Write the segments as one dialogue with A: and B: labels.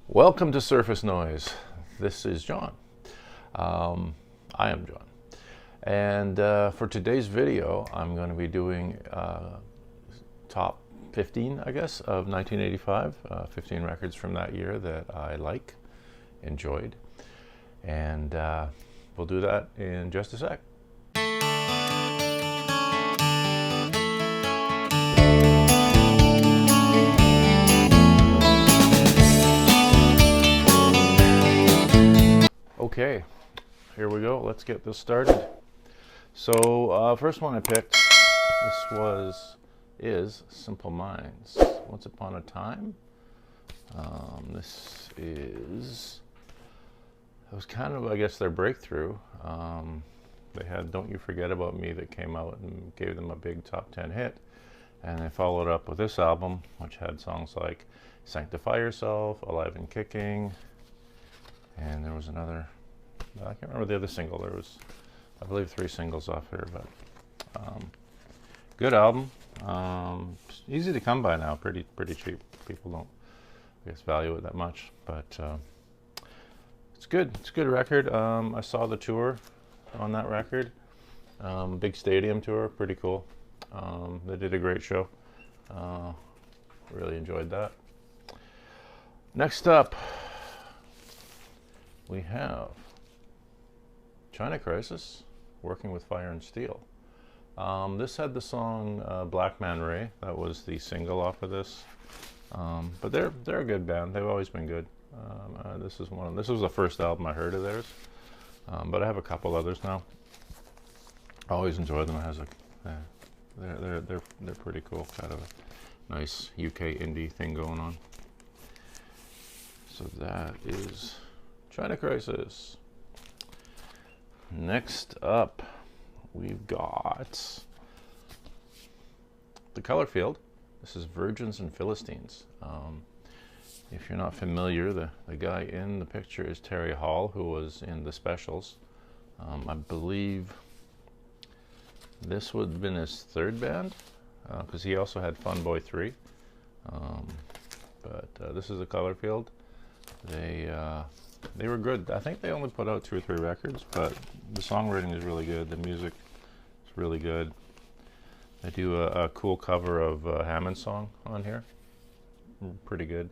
A: Welcome to Surface Noise. This is John. I am John. And for today's video, I'm going to be doing top 15, I guess, of 1985. 15 records from that year that I enjoyed. And we'll do that in just a sec. Okay, here we go. Let's get this started. So first one I picked, is Simple Minds. Once Upon a Time. It was kind of, I guess, their breakthrough. They had Don't You Forget About Me that came out and gave them a big top 10 hit. And they followed up with this album, which had songs like Sanctify Yourself, Alive and Kicking, and there was another, I can't remember the other single. There was, I believe, 3 singles off here, but good album. Easy to come by now, pretty cheap. People don't, I guess, value it that much, but it's good. It's a good record. I saw the tour on that record. Big stadium tour, pretty cool. They did a great show. Really enjoyed that. Next up, we have China Crisis, Working with Fire and Steel. This had the song Black Man Ray. That was the single off of this. But they're a good band. They've always been good. This was the first album I heard of theirs. But I have a couple others now. I always enjoy them. It has they're pretty cool. Kind of a nice UK indie thing going on. So that is China Crisis. Next up, we've got the Colorfield. This is Virgins and Philistines. If you're not familiar, the guy in the picture is Terry Hall, who was in the Specials. I believe this would have been his third band, because he also had Fun Boy 3. But this is the Colorfield. They were good. I think they only put out 2 or 3 records, but the songwriting is really good. The music is really good. They do a cool cover of Hammond's song on here. Pretty good.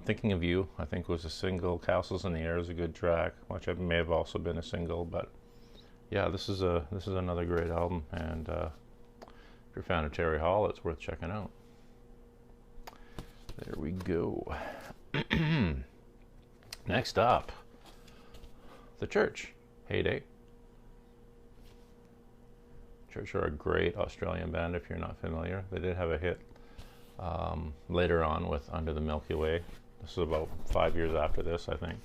A: Thinking of You, I think, was a single. Castles in the Air is a good track, which may have also been a single. But yeah, this is another great album. And if you're a fan of Terry Hall, it's worth checking out. There we go. Next up, The Church, Heyday. Church are a great Australian band if you're not familiar. They did have a hit later on with Under the Milky Way. This is about 5 years after this, I think.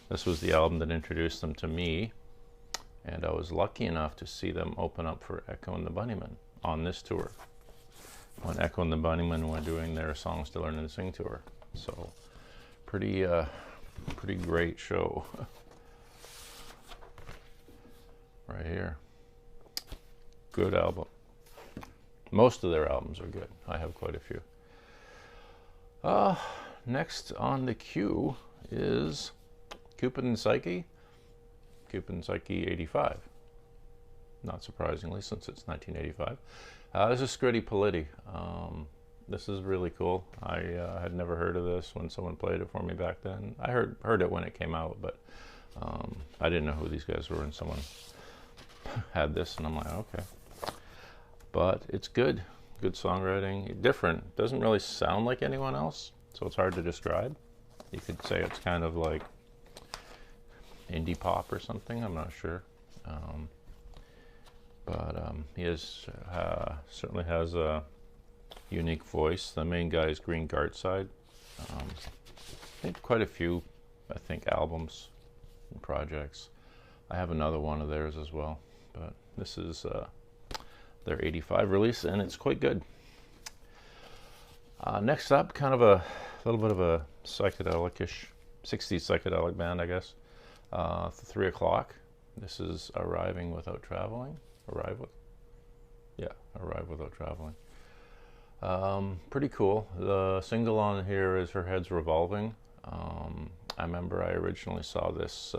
A: This was the album that introduced them to me, and I was lucky enough to see them open up for Echo and the Bunnymen on this tour, when Echo and the Bunnymen were doing their Songs to Learn and Sing tour. So pretty great show right here. Good album. Most of their albums are good. I have quite a few. Next on the queue is Cupid and Psyche. Cupid and Psyche 85. Not surprisingly, since it's 1985. This is Squiddy Politi. This is really cool. I had never heard of this when someone played it for me back then. I heard it when it came out, but I didn't know who these guys were, and someone had this, and I'm like, okay. But it's good. Good songwriting. Different. Doesn't really sound like anyone else, so it's hard to describe. You could say it's kind of like indie pop or something. I'm not sure. But he certainly has a unique voice. The main guy is Green Gartside. They have quite a few, I think, albums and projects. I have another one of theirs as well, but this is their 85 release, and it's quite good. Next up, kind of a little bit of a psychedelic-ish, 60s psychedelic band, I guess. 3 o'clock. This is Arriving Without Traveling. Arrive Without Traveling. Pretty cool. The single on here is Her Head's Revolving. I remember I originally saw this,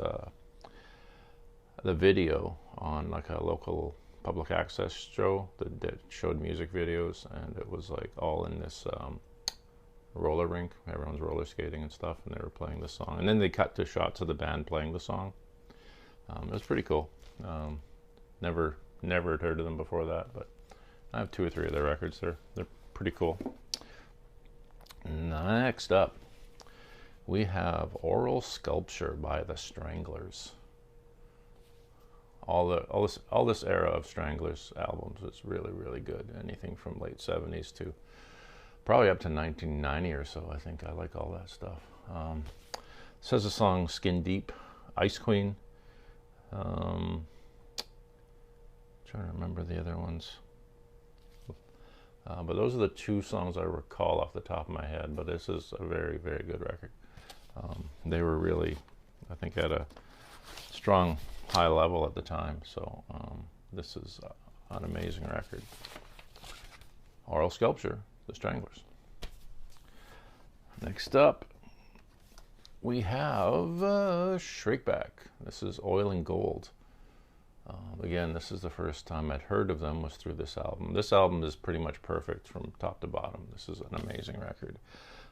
A: the video on like a local public access show that showed music videos, and it was like all in this roller rink. Everyone's roller skating and stuff, and they were playing the song. And then they cut to shots of the band playing the song. It was pretty cool. Never had heard of them before that, but I have 2 or 3 of their records. They're pretty cool. Next up, we have Oral Sculpture by the Stranglers. All this era of Stranglers albums is really, really good. Anything from late 70s to probably up to 1990 or so. I think I like all that stuff. This has a song Skin Deep, Ice Queen. Trying to remember the other ones. But those are the 2 songs I recall off the top of my head. But this is a very, very good record. They were really, I think, at a strong, high level at the time. So this is an amazing record. Oral Sculpture, the Stranglers. Next up, we have Shrike Back. This is Oil and Gold. Again, this is the first time I'd heard of them, was through this album. This album is pretty much perfect from top to bottom. This is an amazing record.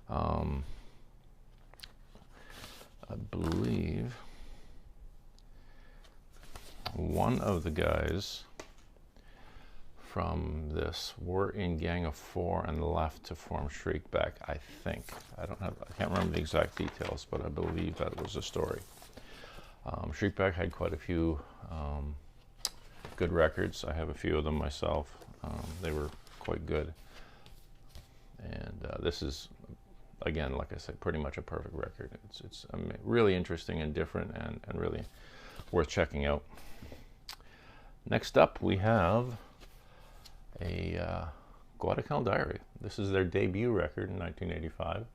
A: I believe one of the guys from this were in Gang of 4 and left to form Shrike Back, I think. I can't remember the exact details, but I believe that was the story. Shrike Back had quite a few good records. I have a few of them myself. They were quite good. And this is, again, like I said, pretty much a perfect record. It's really interesting and different, and really worth checking out. Next up, we have a Guadalcanal Diary. This is their debut record in 1985,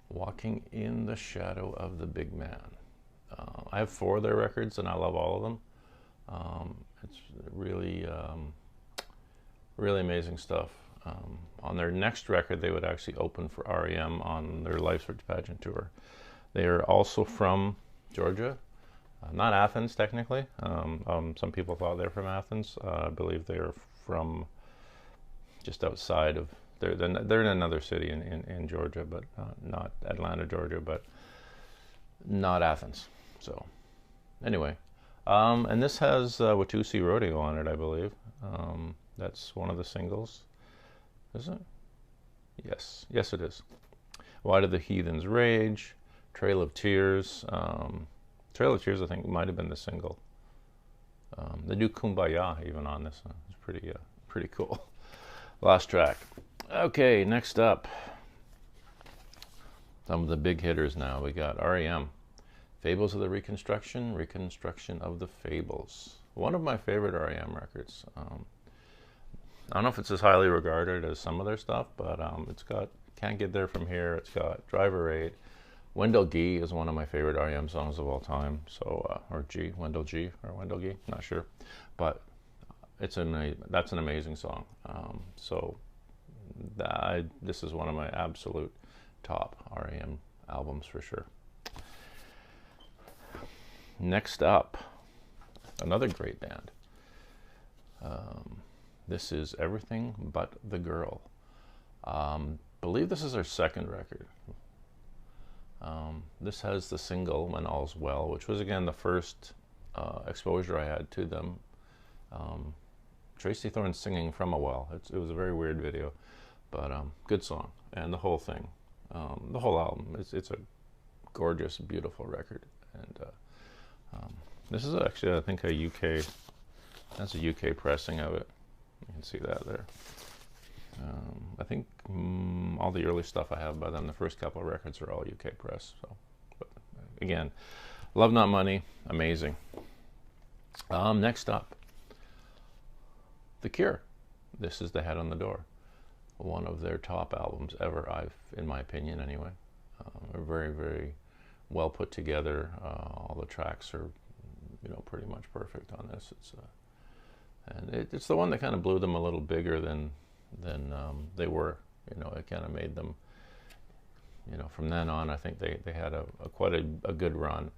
A: Walking in the Shadow of the Big Man. I have 4 of their records, and I love all of them. It's really, really amazing stuff. On their next record, they would actually open for R.E.M. on their Life Search Pageant tour. They are also from Georgia. Not Athens, technically. Some people thought they're from Athens. I believe they're from just outside of... They're in another city in Georgia, but not Atlanta, Georgia, but not Athens. So, anyway. And this has Watusi Rodeo on it, I believe. That's one of the singles. Is it? Yes. Yes, it is. Why Did the Heathens Rage? Trail of Tears. Trail of Tears, I think, might have been the single. They do Kumbaya even on this one. It's pretty cool. Last track. Okay, next up. Some of the big hitters now. We got R.E.M. Fables of the Reconstruction, Reconstruction of the Fables. One of my favorite R.E.M. records. I don't know if it's as highly regarded as some of their stuff, but it's got Can't Get There From Here. It's got Driver 8. Wendell Gee is one of my favorite R.E.M. songs of all time. So, or G, Wendell G, or Wendell Gee, not sure. But that's an amazing song. This is one of my absolute top R.E.M. albums for sure. Next up, another great band. This is Everything But the Girl. Believe this is their second record. This has the single When All's Well, which was again the first exposure I had to them. Tracy Thorn singing from a well. It was a very weird video, but good song, and the whole thing, the whole album. It's a gorgeous, beautiful record, and this is actually, I think, a UK. That's a UK pressing of it. You can see that there. I think all the early stuff I have by them, the first couple of records are all UK press. So, but again, Love Not Money, amazing. Next up, The Cure. This is The Head on the Door. One of their top albums ever, in my opinion anyway. Very, very well put together. All the tracks are, pretty much perfect on this. It's the one that kind of blew them a little bigger than than they were. You know, it kind of made them, you know, from then on, I think they had quite a good run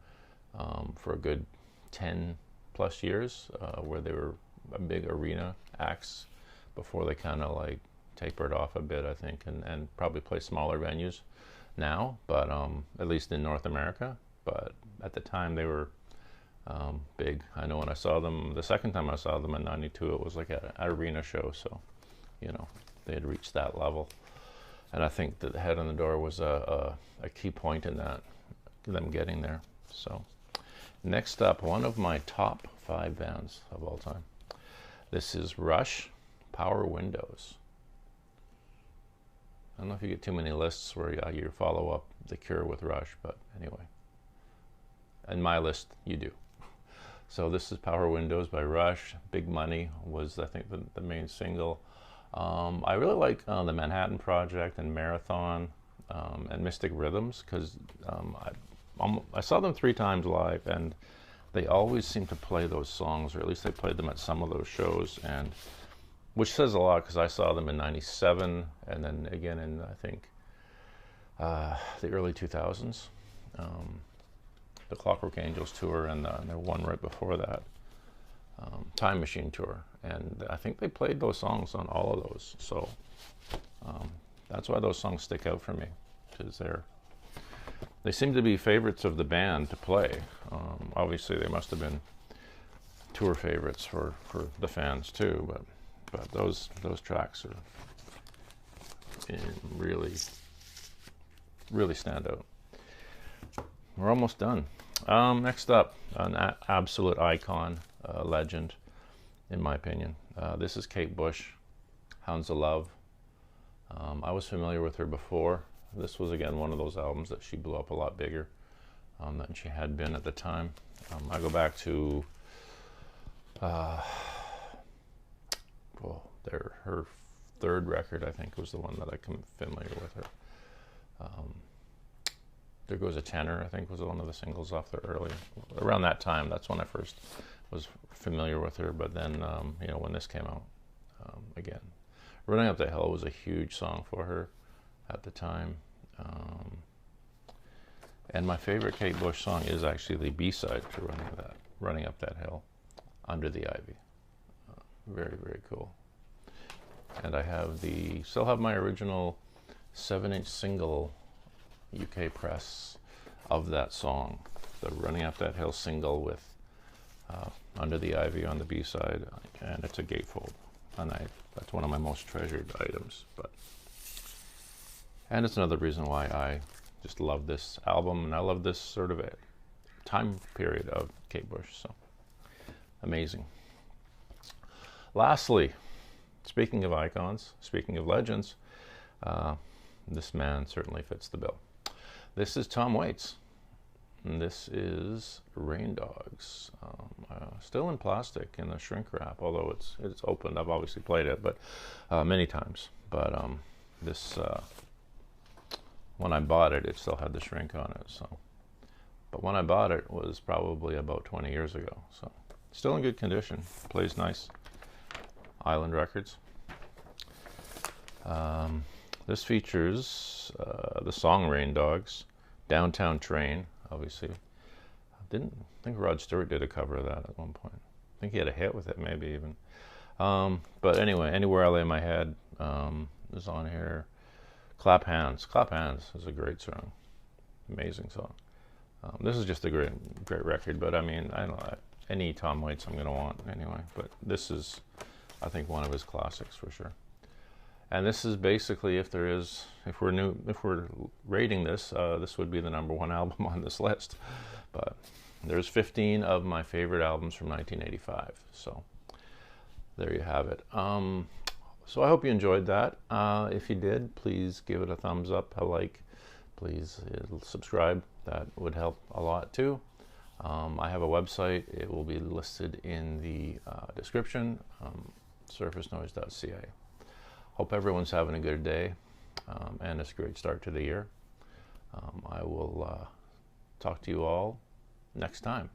A: for a good 10 plus years where they were a big arena acts before they kind of like tapered off a bit, I think, and probably play smaller venues now, but at least in North America. But at the time they were big. I know when I saw them, the second time I saw them in '92, it was like an arena show, so, you know, they had reached that level. And I think that the Head on the Door was a key point in that, them getting there. So next up, one of my top 5 bands of all time. This is Rush, Power Windows. I don't know if you get too many lists where you follow up The Cure with Rush, but anyway. In my list, you do. So this is Power Windows by Rush. Big Money was, I think, the main single. I really like the Manhattan Project and Marathon and Mystic Rhythms, because I saw them 3 times live, and they always seem to play those songs, or at least they played them at some of those shows, and which says a lot, because I saw them in '97 and then again in, I think, the early 2000s. The Clockwork Angels tour, and their one right before that, Time Machine tour, and I think they played those songs on all of those. So that's why those songs stick out for me, because they seem to be favorites of the band to play. Obviously, they must have been tour favorites for the fans too, but those tracks are really stand out. We're almost done. Next up, an absolute icon, legend, in my opinion. This is Kate Bush, Hounds of Love. I was familiar with her before. This was, again, one of those albums that she blew up a lot bigger than she had been at the time. I go back to her 3rd record, I think, was the one that I became familiar with her. There Goes a Tenor, I think, was one of the singles off there early. Around that time, that's when I first was familiar with her. But then, you know, when this came out, again, Running Up the Hill was a huge song for her at the time. And my favorite Kate Bush song is actually the B-side to Running Up That Hill, Under the Ivy. Very, very cool. And I still have my original 7-inch single UK press of that song, the Running Up That Hill single with Under the Ivy on the B-side, and it's a gatefold, and that's one of my most treasured items. And it's another reason why I just love this album, and I love this sort of a time period of Kate Bush. So amazing. Lastly, speaking of icons, speaking of legends, this man certainly fits the bill. This is Tom Waits, and this is Rain Dogs, still in plastic in the shrink wrap, although it's opened. I've obviously played it, but many times. But this, when I bought it, it still had the shrink on it. So, but when I bought it was probably about 20 years ago. So, still in good condition. Plays nice. Island Records. This features the song Rain Dogs, Downtown Train, obviously. I think Rod Stewart did a cover of that at one point. I think he had a hit with it, maybe even. But anyway, Anywhere I Lay My Head is on here. Clap Hands. Clap Hands is a great song. Amazing song. This is just a great record, but I mean, I don't know, any Tom Waits I'm going to want anyway. But this is, I think, one of his classics for sure. And this is basically, if we're rating this, this would be the #1 album on this list. But there's 15 of my favorite albums from 1985. So there you have it. So I hope you enjoyed that. If you did, please give it a thumbs up, a like. Please subscribe. That would help a lot too. I have a website. It will be listed in the description, surfacenoise.ca. Hope everyone's having a good day, and it's a great start to the year. I will talk to you all next time.